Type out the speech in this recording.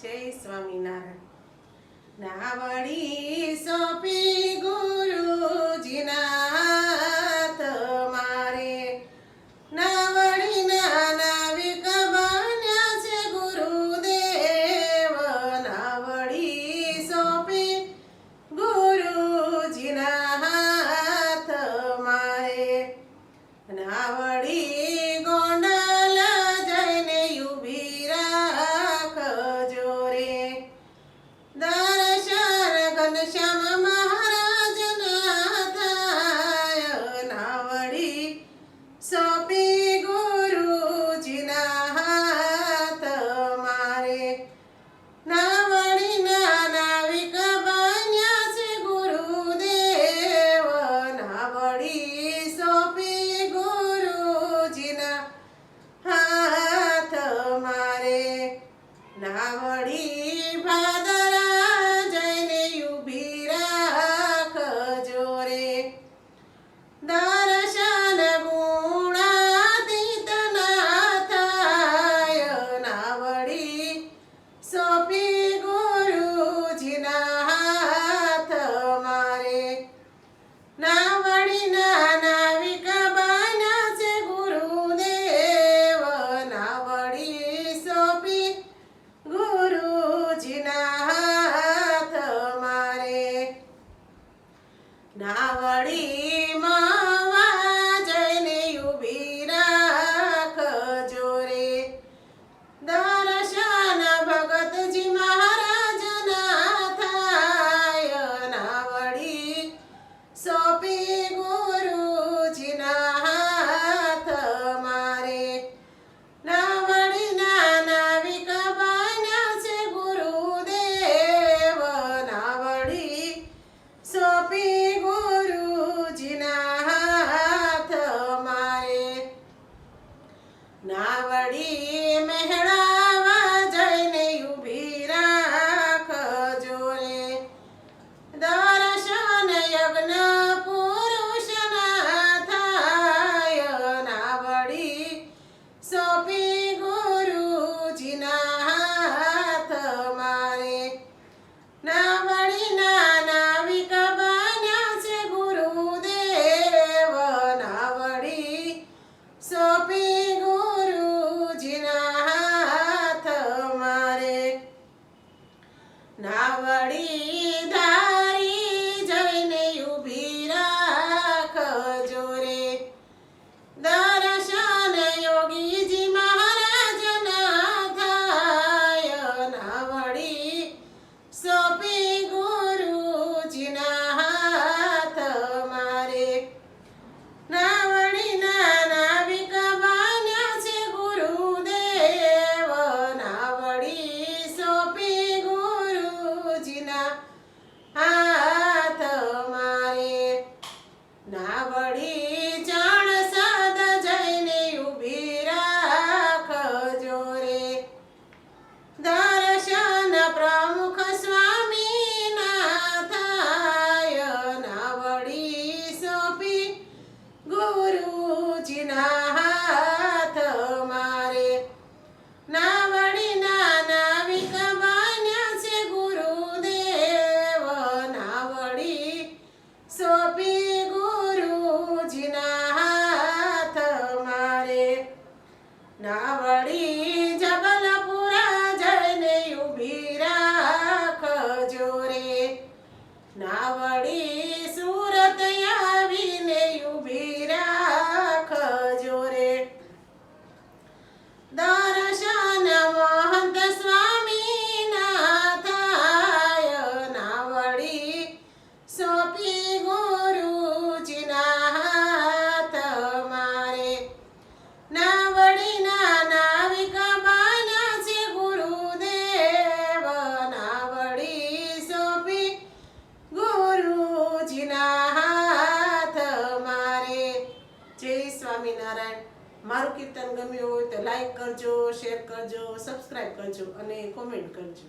જય સ્વામિનારાયણ। નાવડી સોંપી ગુરુજીના હાથ મારે, નાવડી નાના વિકબાન્યા છે ગુરુદેવ, નાવડી સોંપી ગુરુજીના હાથ મારે, નાવડી ગોંડલ જઈને ઊભી રાખજો રે, દર્શન ઘનશ્યામ મહારાજના થાય, નાવડી સોંપી ગુરુજીના હાથ મારે, નાવડી નાના વિકબાન્યા છે ગુરુદેવ, નાવડી સોંપી ગુરુજીના હાથ મારે, નાવડી ભાદરા જઈને ઊભી રાખજો રે, દર્શન ગુણાતીતના થાય, નાવડી સોંપી ગુરુજીના હાથ મારે, નાવડી નાના વિકબાન્યા છે ગુરુદેવ, નાવડી સોંપી ગુરુજીના હાથ મારે, નાવડી મવા જઈને ઊભી રાખજો રે, દર્શન ભગતજી મહારાજના થાય, નાવડી સોંપી ગુરુજીના હાથ મારે, નાવડી નાના વિકબાન્યા છે ગુરુદેવ, નાવડી સોંપી ગુરુજીના હાથ મારે, નાવડી મહેડાવા જઈને ઊભી રાખજો રે, દર્શન યજ્ઞ પુરુષના થાય, નાવડી સોંપી ગુરુજીના હાથ મારે, નાવડી નાના વિકબાન્યા છે ગુરુદેવ, નાવડી સોંપી ગુરુજીના હાથ મારે, નાવડી ધારી જઈને ઊભી રાખજો રે, દર્શન યોગીજી મહારાજના થાય, નાવડી સોંપી ગુરુજીના હાથ મારે, નાવડી નાના વિકબાન્યા છે ગુરુદેવ, નાવડી સોંપી ગુરુજીના હાથ મારે, નાવડી ચણસદ જઈને ઊભી રાખજો રે, દર્શન પ્રમુખ સ્વામીના થાય, નાવડી સોંપી ગુરુજીના હાથ મારે, નાવડી નાના વિકબાન્યા છે ગુરુદેવ, નાવડી સોંપી ગુરુજીના હાથ મારે, નાવડી જબલપુરા જઈને ઊભી રાખજો રે, નાવડી સુરત આવીને ઊભી રાખજો રે, દર્શન મહંત સ્વામીના થાય, નાવડી સોંપી ગુરુજીના હાથ મારે, નાવડી નાના વિકબાન્યા છે ગુરુદેવ, નાવડી સોંપી ગુરુજીના હાથ મારે। જય સ્વામિનારાયણ। મારું કીર્તન ગમ્યું હોય તો લાઈક કરજો, શેર કરજો, સબસ્ક્રાઈબ કરજો અને કોમેન્ટ કરજો।